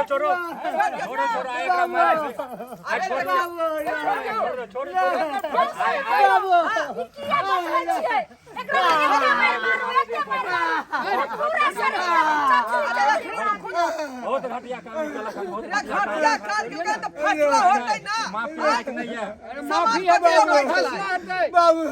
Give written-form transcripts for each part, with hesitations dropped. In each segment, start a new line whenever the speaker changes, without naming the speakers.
छोड़ो आएगा मार छोड़ बहुत घटिया काम
घटिया काम के तो फैसला होतै ना
माफी नहीं है
माफी है
बाबू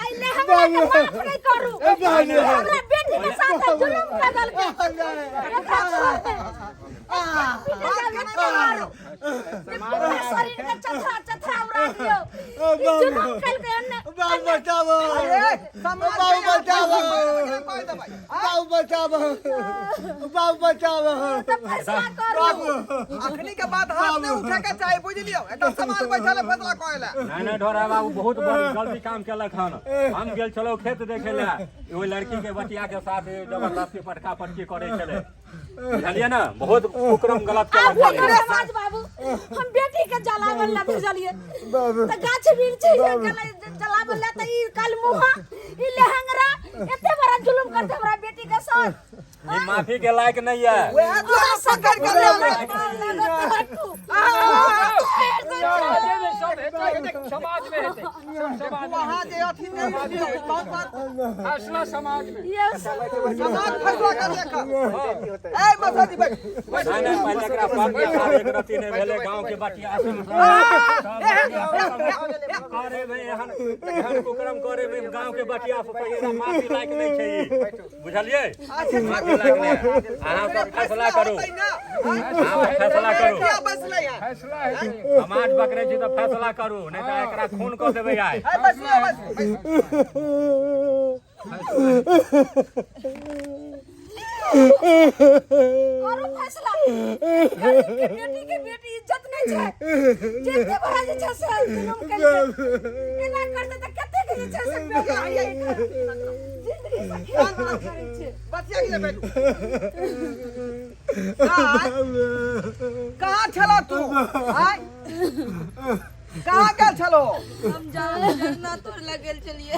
आई ले हमरा के माफ नहीं करू हमरा बेटी के साथ जुल्म कर दल के शरीर के चथरा उड़ा दियो जुल्म कर के
बाबू बचाओ
तो फैसला करू
अखनी के बात हाथ में उठे के चाहे बुझ लियो एकदम समाज बैठल फैसला कइला
नहीं ढोरा बाबू बहुत बड़ी गलती काम केलक हन हम गेल चलो खेत देखे ले ओइ लड़की के बटिया के साथ जबरदस्ती पटका पटकी करे चले बुझलिए ना बहुत कुकर्म गलत
आप
केलक
समाज बाबू हम बेटी के जलावल ला भेजलिए त गाछ वृक्ष जलावल ला त ई कल मुहा ई लहंगरा एते बड़ा जुल्म करते हमरा बेटी के साथ
ये माफी के लायक नहीं है
वह तो संकर कर
समाज में
वहां जे अथी नहीं
फैसला समाज में
ये
समाज फैसला कर देखा ए मसाजी भाई
नहीं पहले एकरा पाप के साथ एक रति ने भेले गांव के बटिया से करे में एहन कुकर्म करे में गांव के बटिया से पहिरा माफी लायक नहीं छै बुझलिए माफी लायक नहीं अहाँ सब फैसला करू अहाँ फैसला करू
फैसला है
समाज पकड़े छी तो फैसला करू नहीं तो एकरा खून क देबै आइ
करू फैसला बेटी के बेटी इज्जत नहीं छै जेते बड़ा जे छै से जुल्म कर एना करते त कते के छै से बेटी जिंदगी से खेलवाड़ करे छै
बच्चा के बैठू कहां छला तू आय कहां गेल छलो
हम जरना तोड़ लगल चलिए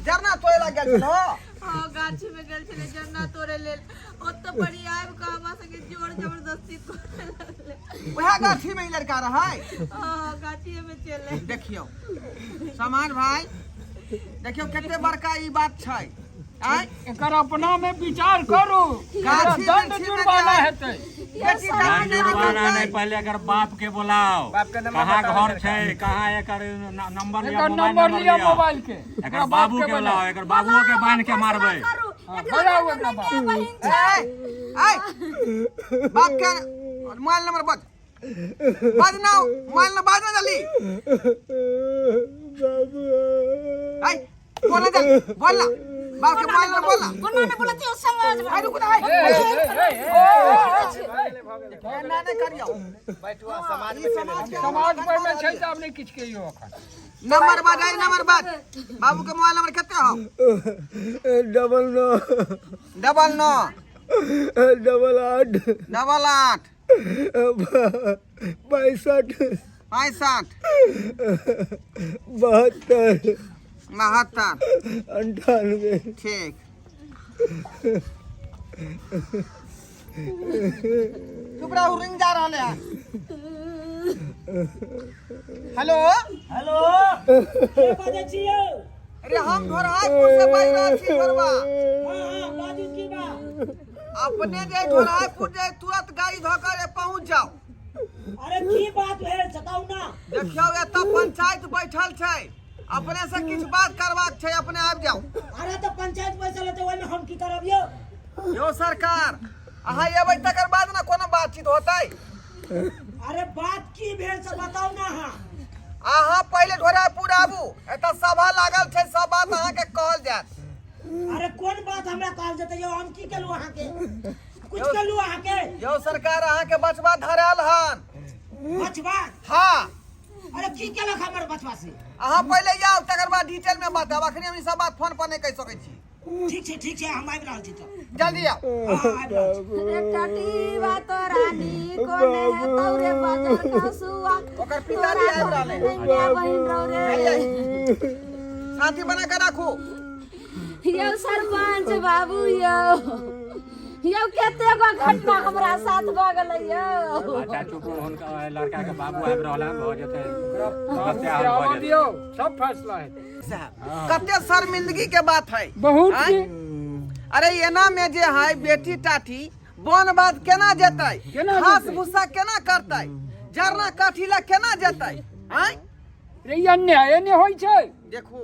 जरना तोड़े लग गेल छलो
हां गाछी में गेल चले जरना तोड़े लेल ओत बड़ी आब का हमरा संगे जोर जबरदस्ती करे लगले
वह गाछी में लड़का रहै
हां गाछी में चले
देखियो समाज भाई देखियो कते बड़का ई बात छै आय
एकर अपना में विचार करू
गाछी
दंड जुर्माना हेतै
जुर्माना नहीं पहले एकर बाप के बुलाओ कहाँ घर छै कहाँ एकर नंबर लिया
मोबाइल के
एकर बाबू के बुलाओ एकर बाबुओ के बांध के मारबै
बड़ा एकरा बाप
आय बाप के मोबाइल नंबर बज ना मोबाइल नंबर बज ना जल्दी आय बोल ना बाप के मोबाइल नंबर बोलना
कोना ने बोलती ओ समाज में
रुक ना ना करियो बैठुआ समाज में
समाज पर में छै त अपने किछ कहियो अखन
नंबर बजाई नंबर बात बाबू के मोबाइल नंबर कितना हो
98
ठीक चुप रहो रिंग जा रहा है हेलो
हेलो के बाजै छियै
अरे हम घोरहापुर से बाज रहल छी घरवा
हां बाजू की बा
अपने जे घोरहापुर जे तुरंत गाड़ी धोकर पहुंच जाओ
अरे की बात भेल बताऊ ना
देखियो एत पंचायत बैठल छै अपने से किछ बात करबाक छै अपने आबि जाओ
अरे तो पंचायत बैठल है तो ओइ में हम की करब
यो सरकार अहाँ एबै तकर बाद ना कोनो बातचीत होतै
अरे बात की भेल से बताऊ ना
अहाँ पहले घोरहापुर आबू एत सभा लागल छै सब बात अहाँ के कहल जात
अरे कौन बात हमरा कहल जते यो हम की केलु अहाँ के कुछ केलु अहाँ के
यो सरकार अहाँ के बचवा धराल हन
बचवा
हां
अरे की केलक हमर बचवा से
अहाँ पहले जाओ तकर बाद डिटेल में बताब अखनी हम ई सब बात फोन पर नहीं कह सकै छी
ठीक छै हम आबि रहल छी तो
जल्दी आओ
रे टटी बा तो रानी कोने तौरे बाजार का सुआ
ओकर पिताजी आबि रहले
बहिन रहो रे
शांति बना के राखू
यो सरपंच बाबू यो यो केते गो घटना हमरा साथ भ गेलै यो
अच्छा चुप हुनका लड़का के बाबू आबि रहल है भ जेतै
आवा दियो सब फैसला है
कते शर्मिंदगी के बात है
बहुत
आँय? अरे एना में जे है बेटी टाटी बन बात केना जेतै
केना
घास
जेतै?
भूसा केना करतै जरना काठी ला केना जेतै आँय
रे ये अन्याय नहीं होई छै
देखो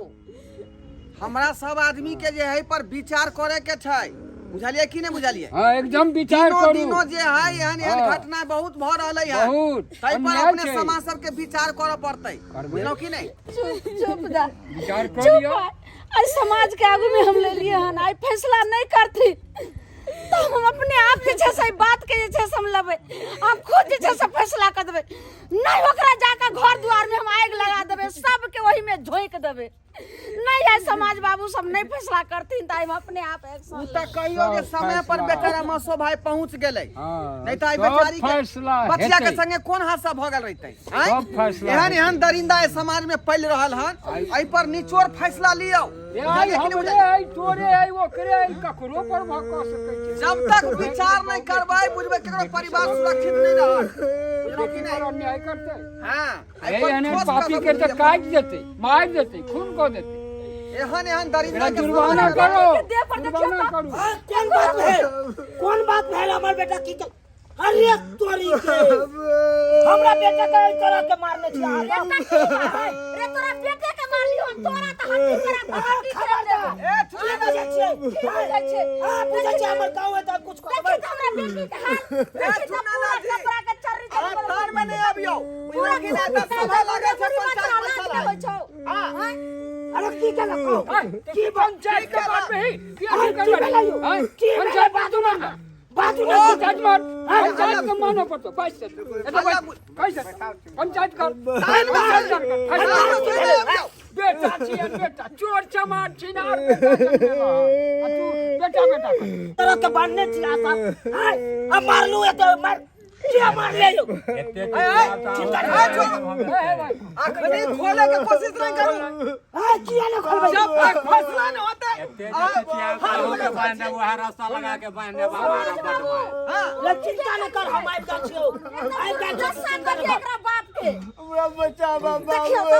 हमरा सब आदमी के जे है पर विचार करे के छै बुझलिए कि नहीं बुझलिए
हां एकदम विचार
दिनो
करू
दिनो जे है एहन एहन
हाँ।
घटना बहुत भ रहलै है
बहुत
तै पर
अन्याय
अपने
छै।
समाज सब के विचार करे पड़तै
करबै।
बुझलो कि नहीं
चुप जा
विचार
चुप
करियो
आज समाज के आगू में हम ले लिए हन आई फैसला नहीं करती तो हम अपने आप जे छै से बात के जे छै से हम लेबै हम खुद जे छै से फैसला कर देबै नहीं ओकरा जाके घर द्वार में हम आग लगा देबै सबके वही में झोंक देबै नहीं है समाज बाबू सब नहीं फैसला करती तो हम अपने आप
उ
एक्शन
त कहियो जे समय पर बेचारा मसो भाई पहुंच गेलै
हाँ,
नहीं तो आई
सब
बेचारी
फैसला
के बच्चिया के
हेतै।
संगे कोन हादसा भ गेल रहतै
सब फैसला
एहन
हेतै।
एहन दरिंदा ए समाज में फैल रहल हन एहि पर निचोड़ फैसला लियो
ये आई हमरे आई तोरे आई ओकरे आई ककरो पर भक्का सकै छै
जब तक विचार नहीं करबै बुझबै केकरो परिवार सुरक्षित नहीं रहत बुझलो कि
पर
नहीं
अन्याय करते
हां
एहन पापी के तो काट देते मार देते खून को देते
एहन एहन दरिंदा
एकरा
के
जुर्माना
समाज में
करो
दे पर देखियो
जुर्माना करू
हाँ, कौन बात है कौन बात है हमार बेटा की अरे तोरी के हमरा बेटा के इस तरह के मारने छी
रे तोरा बेटे के मारलियो तोरा त हड्डी करा हड्डी खराब दे
ए छुले ना
हां पूछे छी हमर गांव है त कुछ कहबै
हमरा बेटी के हाथ
ए छुना ना जी
कपड़ा के चर्री
आ तार में नहीं आबियो बुझलो कि ना त सभा लागे छै पंचायत मसला हां
अरे की के लको
की पंचायत के बात में ही
अरे की भेलैयो की
पंचायत बात ना
बात ना
पंचायत मत पंचायत के मानो पड़तो पैसे कैसे पंचायत कर बेटा छिए बेटा चोर चमार छिनार बेटा बेटा
तरह के बांधने छी आसा अब मार लू ये तो मार क्या मार ले लो
आखिरी खोले के कोशिश नहीं करू
हां किया ना खोलबै
जब तक फैसला नहीं होता
के बांधे वो रास्ता लगा के बांधे हमारा बटवा
हां
ले चिंता न कर हम आइ गेल छियौ आइ गेल
दस साल के एकरा बाप के
हमरा बचा बाबा
देखियो तो।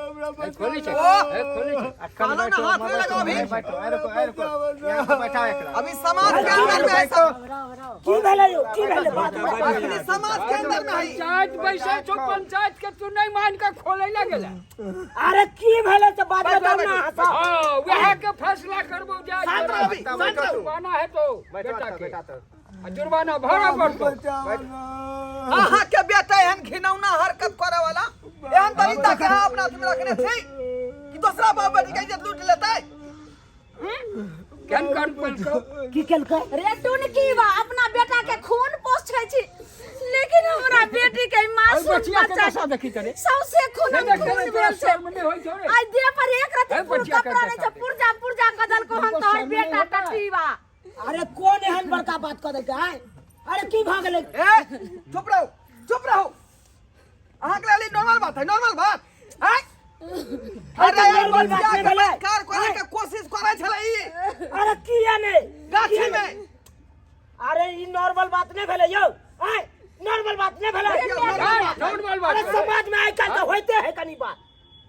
हमरा
खोली छै खोली छै
कानून ना हाथ में लगाओ अभी
यहाँ पे बैठा एकरा
अभी समाज के अंदर में है सब
की भेलैयो की भेलै बात
अखनी समाज के अंदर में है
पंचायत बैसे छो पंचायत के तू नहीं मान के खोले लगेला
अरे की भेलै त बात बताओ ना हंसा
हां वह के फैसला करबो जा
शांत रहो अभी, शांत रहो।
जुर्माना है तो बेटा के आ जुर्माना भरा पड़तो
अहाँ के बेटा एहन घिनौना हरकत करे वाला एहन तरीका के अहाँ अपना हाथ में रखने छी कि दूसरा बाप बेटी के इज्जत लूट लेतै
केन कर पलको
की केलकै
रे टून की बा अपना बेटा के खून पोष छै छी लेकिन हमरा बेटी के मासूम
बच्चिया के
बच्चा
दशा देखी तरे
सौसे खून हम खून भेल छै
नहीं होई छै
आई दे पर एक रति
बच्चिया के
कपड़ा नहीं छै पुर्जा पुर्जा कदल को हम तोहर बेटा टटीवा
अरे कौन एहन बड़का बात क देलकै हैं अरे की भ गेलै
ए चुप रहो अहाँ के लिए नॉर्मल बात है नॉर्मल बात हैं अरे यार
normal बात
बच्चा
नहीं
के
भेलै।
कार करे के कोशिश करे छले ई
अरे किया ने
गाछी में
अरे ई नॉर्मल बात नहीं भेलै यौ हैं नॉर्मल बात नहीं भेलै
नॉर्मल बात
अरे समाज में आइ काल तो होइते है कनी बात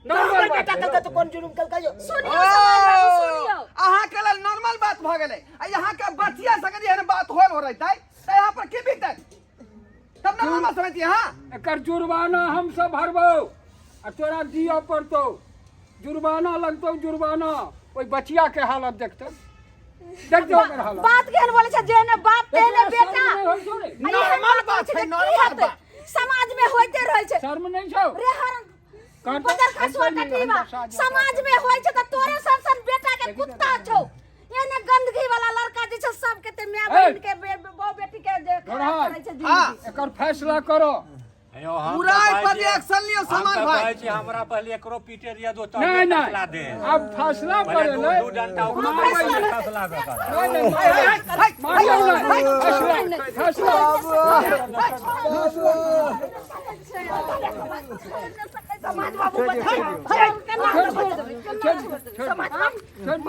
नॉर्मल बात
बेटा कल तो कौन जुलुम कलकै यौ
सुनियो समाज बाबू सुनियो
अहाँ के लिए नॉर्मल बात भ गेलै आ यहाँ के बच्चिया संग जे बात होल हो रही त यहाँ पर की बीतै तब नॉर्मल समझती हां
एकर जुर्माना हम सब भरबो आ तोरा दियो पड़तो जुर्माना लगतो जुर्माना ओई बचिया के हालत देखतो ओकर हालत
बात केहन बोले छै जेने बाप तेने बेटा
नॉर्मल बात है नॉर्मल बात
समाज में होइते रहै छै
शर्म नहीं छौ
रे हरन बदर खसवा कटीवा समाज में होय छै त तोरे सन बेटा के कुत्ता छौ एने गंदगी वाला लड़का जे छै सब के ते माय बहन के बहू बेटी के जे खराब करै छै जिंदगी
एकर फैसला करो
पूरा पर एक्शन लियो समान भाई
छी हमरा पहले एकरो पीटे दिया दो तब
नहीं
फैसला दे
नहीं अब फैसला
पहले
करे
दो
ले
डंडा उठा फैसला दे
समाज बाबू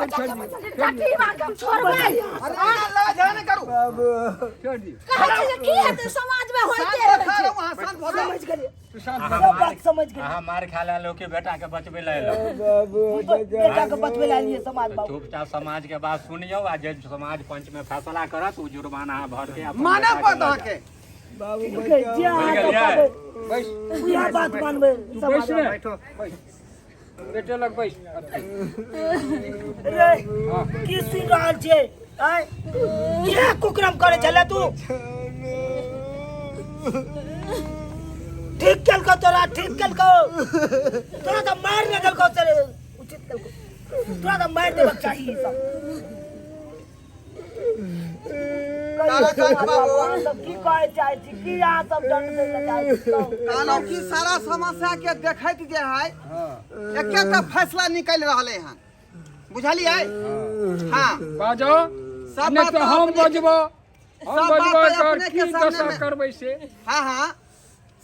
कटीवा के हम छोड़बै
अरे लाज नहीं करू
छोड़ दी
कहे छै की हेतै समाज में होइते
शांत
रहै
खा
छै।
रहो वहाँ शांत हो जाओ।
समझ गेलिए
तू शांत
अहाँ
सब बात समझ गेलिए
अहाँ मार खा ले लोग के बेटा के बचबे ले लो
बेटा के बचबे ला लिए समाज बाबू
चुपचाप समाज के बात सुनियो आ जे समाज पंच में फैसला करत उ जुर्माना अहाँ भर के अपन
माने
बेटा के
पड़त
लऽ
अहाँके
जे
बुझि
अहाँ
गेलियै?
बैस
यह बात मानबे
तू
समाज
बैस रे
बैठो
बैस बेटे लग बैस
रे की सुन रहल छे आय ये कुकरम करे छले तू ठीक केलको तोरा ठीक केलको तोरा तो मार न देलको चले उचित केलको तोरा तो मार देबक चाहिए सब
ताराकांत बाबू
सब की कहे चाहे छी की यहाँ सब दंड दे चाहे छी
कहलौं कि सारा समस्या के देखैत जे है एकेटा फैसला निकल रहले हैं बुझलियै हाँ
बाजो
सब
नहीं
बात
तो हम
अपने के-
बजबो
सब बात
कर
अपने के
की
सामने
दशा
में-
करबै से
हाँ हाँ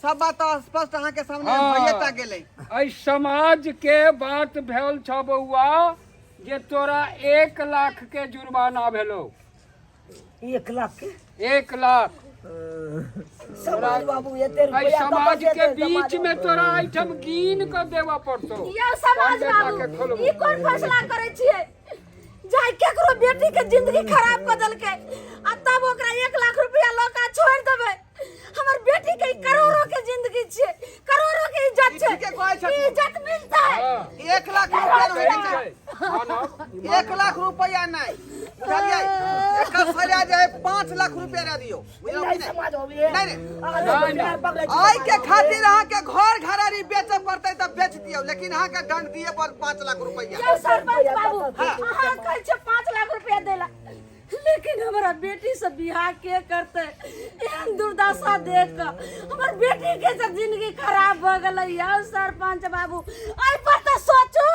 सब बात तो स्पष्ट अहाँ के सामने
हाँ।
भइएटा गेलै
एहि समाज के बात भेल छ बउआ जे तोरा 1 लाख के जुर्माना भेलो
1 लाख के
1 लाख
समाज बाबू एते
एहि
रुपया
समाज
कतऽ
के
देतै
बीच
समाज
में तोरा एहिठाम गिन के देवा पड़तो
यौ समाज
अपन बेटा के
बाबू
खोलबो।
ई कोन फैसला करै छियै जाय केकरो बेटी के जिंदगी खराब कर देलकै आ तब ओकरा 1 लाख रुपया लौका छोड़ देबै हमर बेटी के करोड़ों के जिंदगी छै करोड़ों के इज्जत छै
ठीके कहै छथिन।
ई इज्जत मिलतै
हाँ,
1 लाख रुपया
सही
नहीं
छै।
छै
हाँ ना,
1 लाख रुपया नहीं बुझलियै एकर सजा जे है 5 लाख रुपया दे दियो बुझलौ कि
नहीं
नहीं
समाज होबे
नहीं, नहीं।
नहीं।
आइ के खातिर अहाँ के घर घरारी बेचे पड़तै त बेच दियौ लेकिन अहाँ के दंड दिए पर 5 लाख रुपया
यौ सरपंच बाबू अहाँ कहै छै 5 लाख रुपया देला लेकिन हमारा बेटी से बियाह के करते एहन दुर्दशा देख कर हमर बेटी के सब जिंदगी खराब भ गेलै यौ सरपंच बाबू एहि पर तऽ सोचू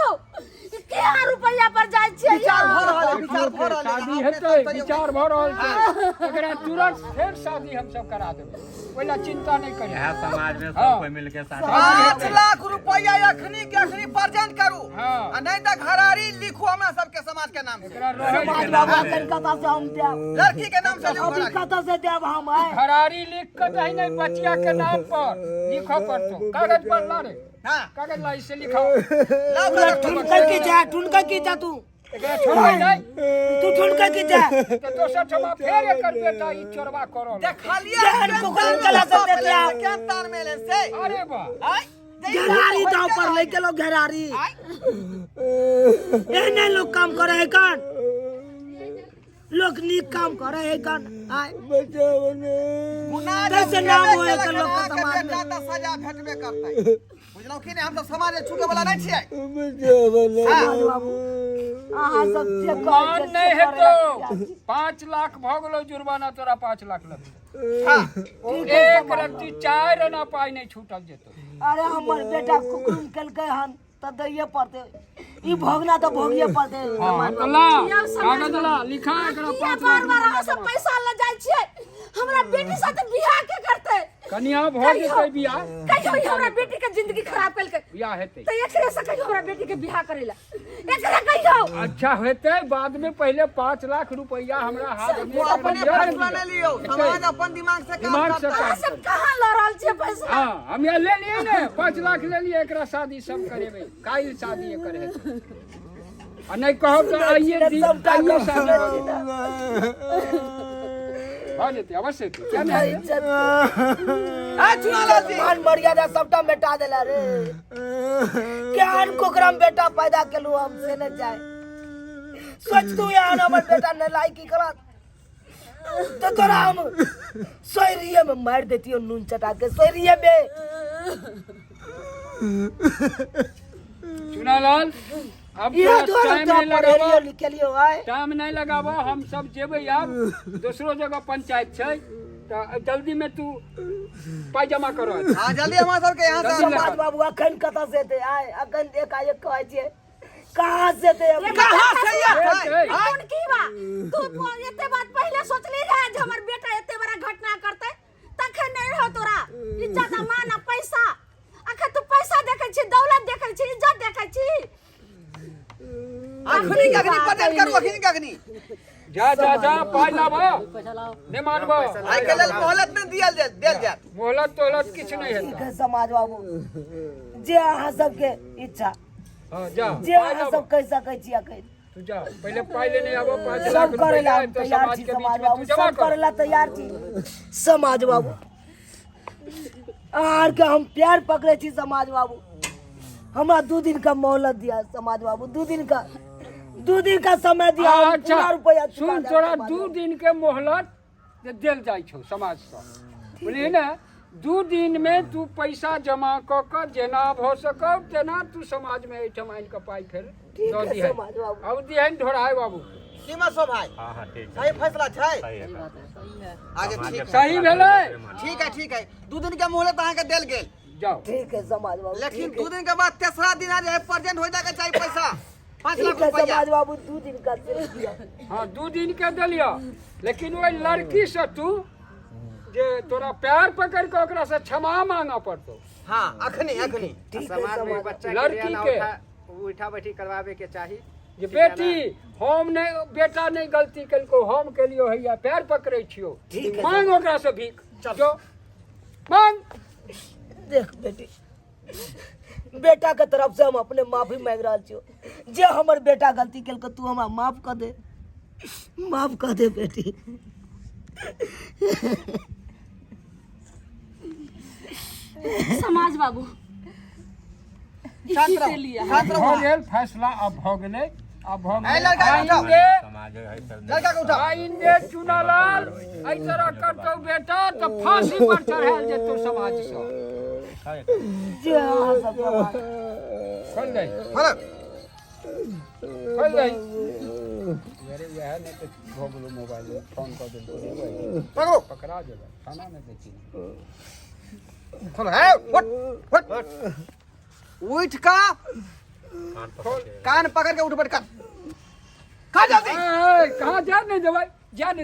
क्या रुपया पर जाइ छियै
विचार
यौ?
भऽ रहल है विचार भऽ रहल है
शादी
अहाँ
हेतै
अपने
विचार भऽ रहल छै एकरा तुरंत फेर शादी हम सब करा देबै ओइला चिंता नहीं करी
यह समाज में
हाँ।
सब कोई मिल के साथ
5 लाख रुपया अखनी के अखनी प्रेजेंट करू
हाँ।
आ नहीं त घरारी लिखू हमरा सबके समाज के नाम से
एकरा रहै
समाज बाबू अखन कतऽ से हम देब
लड़की के नाम से लिखू
अभी
घरारी
कतऽ से देब हम आय
खरारी लिख के नहीं नहीं बचिया के नाम पर लिखो पड़तो कागज पर ला रे
हां
कागज ला इसे लिखाओ
लाओ
पूरा
कागज
ठुनका की जा तू
एकरा छोड़बै नहीं
तू ठुनका की जा
तो दोसर ठमा फेर एकर बेटा ई चोरबा करल
देखलिए
जहन कुकुर कला से देते आप।
के तार में ले से
अरे वाह
आय
घेरारी दाव पर लेके लोग घेरारी एहने लोग काम करे है कान लोग नीक काम करे है कान आय
गुनाह
कैसे
जब
नाम
केले
होए
गेलै
एकर लोग के
अहाँके
समाज
बेटा
में?
तऽ सजा भेटबे करतै बुझलौ कि नहीं हम तो समाज में छूटे वाला नहीं छियै
समाज बाबू अहाँ सब जे
मान
कहै
नहीं
छै
हेतौ 5 लाख भ गेलो जुर्माना तोरा 5 लाख लगतौ
हां
एक रत्ती 4 आना पाई नहीं छूटल जेतौ
अरे हमर बेटा कुकुम केलकै हन त दैये पड़तै ई भोगना त भोगिए पड़तै
हां तो ला कागज ला लिखा एकरा
किया
5 लाख
बार-बार अहाँ सब पैसा ल जाइ छियै हमरा बेटी साथे बियाह के करतै
कनिया भ जेतै बियाह
कहियो ई हमरा बेटी के जिंदगी खराब केलकै
बियाह हेतै
त एकरे से कहियो हमरा बेटी के बियाह करेला एकरा कहियो
अच्छा हेतै बाद में पहले 5 लाख रुपया हमरा हाथ में
वो अपने फैसला नहीं लियो समाज अपन दिमाग से काम
दिमाग से
करता है
अहाँ सब कहाँ ल रहल छियै पैसा
हाँ हम ये ले लिए ने 5 लाख ले लिए एकरा शादी सब करेबै काल्हि शादी एकर हेतै आ नहीं कहब तो आइए दिन आइए शादी हो जेतै अवश्य हेतै क्या नहीं हेतै?
चुनालाल जी
मान मर्यादा सबटा मिटा देला रे केहन कुकरम बेटा पैदा केलू हम से न जाय सोच तू यार हमर बेटा न लायकी करत तो तोरा हम सोयरिये में मार देतियो नून चटा के सोयरिये में
चुनालाल अब
ये
तोरा टाइम नहीं लगाबो
लिखलियो आय
टाइम नहीं लगाबो हम सब जेबै आब दूसरो जगह पंचायत छै तो जल्दी में तू पाई जमा करो
हां जल्दी हमरा सबके यहां से
समाज बाबू अखन कतऽ से दे आय अखन एकाएक कहै छियै कहाँ से दे
कहां से ये
कौन की बा तू एते बात पहले सोचली रहे जे हमर बेटा एते बड़ा घटना करते तखन नहीं रहो तोरा इज्जत मान पैसा अखन तू पैसा देखै छी दौलत देखै छी इज्जत देखै छी
अखनी कखनी पटेल करू अखनी कखनी
जा जा जा पाई लाबो नहीं मानबो
आई के लेल मोहलत नहीं देल जात
मोहलत तोहलत किछ नहीं
ठीक
है
है समाज बाबू जे अहाँ सबके इच्छा
हां जा
जे अहाँ सब कह सकै छी अखन
तू जा पहले पाई लेने आबो 5 लाख
सब करे ला
रुपया तो
तैयार
समाज
छी
के
समाज
बीच में
बाबू
तू जमा
सब करे
कर
ला तैयार छी समाज बाबू आर के हम प्यार पकड़े छी समाज बाबू हमरा 2 दिन का मोहलत दिया समाज बाबू 2 दिन का समय दिया हम
अच्छा
पूरा रुपया चुका
सुन
देब
तोरा
समाज
2
बाबू।
दिन के मोहलत देल जाय छौ समाज से बुझली ना 2 दिन में तू पैसा जमा क जेना भ सको तेना तू समाज में एठम आइन के पाई फेर
ठीक
दो
है
दिहै
समाज बाबू
अब दिहैन ढोराय बाबू
कीमा सो भाई
हाँ ठीक है
सही फैसला छै
सही है
आगे ठीक
सही भेलै
ठीक है 2 दिन के मोहलत अहाँ के देल गेल
जाओ
ठीक है समाज बाबू
लेकिन
ठीक है।
2 दिन के बाद तेसरा दिन आ जाए प्रेजेंट हो जाके चाहिए पैसा 5 लाख
ठीक है
रुपया
समाज बाबू 2 दिन का दे दिया
हाँ 2 दिन के देलियो लेकिन वो लड़की से तू जे तोरा प्यार पकड़ के ओकरा से क्षमा मांगा पड़तो
हां अखनी
ठीक है
समाज में
समाज
बच्चा
लड़की के
उठा बैठी करवावे के चाही
जे बेटी हम नहीं बेटा नहीं गलती कलको हम के लियो हैया प्यार पकड़े छियो
ठीक है,
मांग ओकरा से भीख जो मांग
देख बेटी बेटा के तरफ से हम अपने माफी मांग रहा छियो जे हमर बेटा गलती केलको तू हमरा माफ कर दे बेटी
समाज बाबू
शांत
के लिए
शांत
हो गेल फैसला अब हो गेलै अब हो
ए लड़का के उठाओ।
आइंदे
समाज है सब
लड़का के उठा
आइंदे चुनालाल एहि तरह करतौ बेटा तो फांसी पर चढ़ायल जेतौ समाज से
जे अहाँ सब समाज
खोल दे
बोलो
खोल दे मेरे यह नहीं तो हो गेलो मोबाइल में फोन कर दे
पकड़ो
पकड़ा देबे थाना में देखी
खोलो है उठ उठ का कान पकड़ के उठ बैठ कर खा जल्दी
कहाँ जा नहीं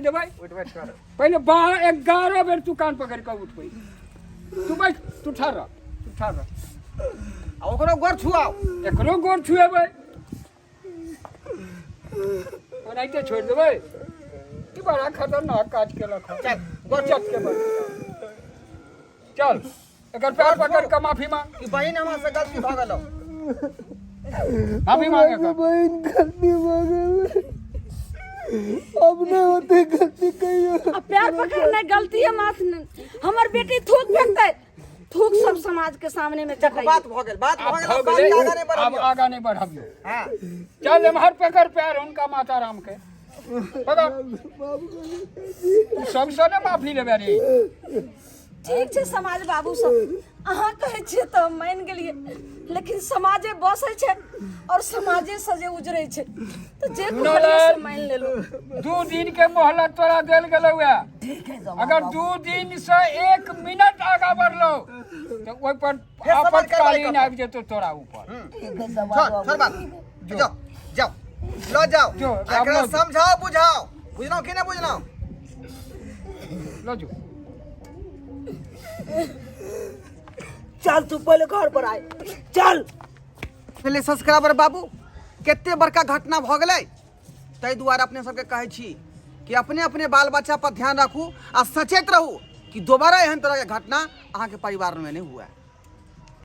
देबै
उठ बैठ कर
पहले 11 बेर तू कान पकड़ के उठ पई तू बैठ तू ठाड़ रह
आ ओकरो गोर छुआओ
एकरो गोर छुएबै ओनाहिते छोड़ देबै ई बड़ा खतरनाक काज केलक हँ।
चल
गोर चट के बैठ चल एकर पैर पकड़ के माफी मांग
कि बहन हमरा से गलती भ गेलो
माफी मांग एकर
बहन गलती हो अब नहीं होते गलती कहियो
अब प्यार पकड़ने गलती है माफ हमर बेटी थूक फेंकते थूक सब समाज के सामने में
देखो बात भ गेल बात भ गेल
अब
अब
गेलै,
आगे नहीं
अब
बढ़ियो
आगा नहीं बढ़ाबियो
हां
चल एम्हर पकड़ पैर हुनका माता राम के पकड़ तू सबसे ने माफी लेबे रे
ठीक छै समाज बाबू सब अहाँ कहै छियै तऽ हम मान गेलियै लेकिन समाजे बसै छै और समाजे से जे उजरै छै तऽ जे कहलियै से मान लेलहुँ
2 दिन के मोहलत तोरा देल गेलौ है
ठीक है समाज
अगर 2 दिन से 1 मिनट आगा बढ़लो तो ओइ पर आपातकालीन आबि जेतौ तोरा ऊपर
ठीक है समाज
छोड़ छोड़
बाबू
बात जाओ जाओ लो जाओ
जो,
एकरा
लो जो।
समझाओ बुझाओ बुझलो कि नहीं बुझलो
लो जो
चल तू पहले घर पर आए चल
पहले सब्सक्राइबर बाबू कते बड़का घटना भ गेलै ताहि दुआरे अपने सबके कहै छी कि अपने अपने बाल बच्चा पर ध्यान राखू आ सचेत रहू कि दोबारा एहन तरह के घटना अहाँ के परिवार में नहीं हुआ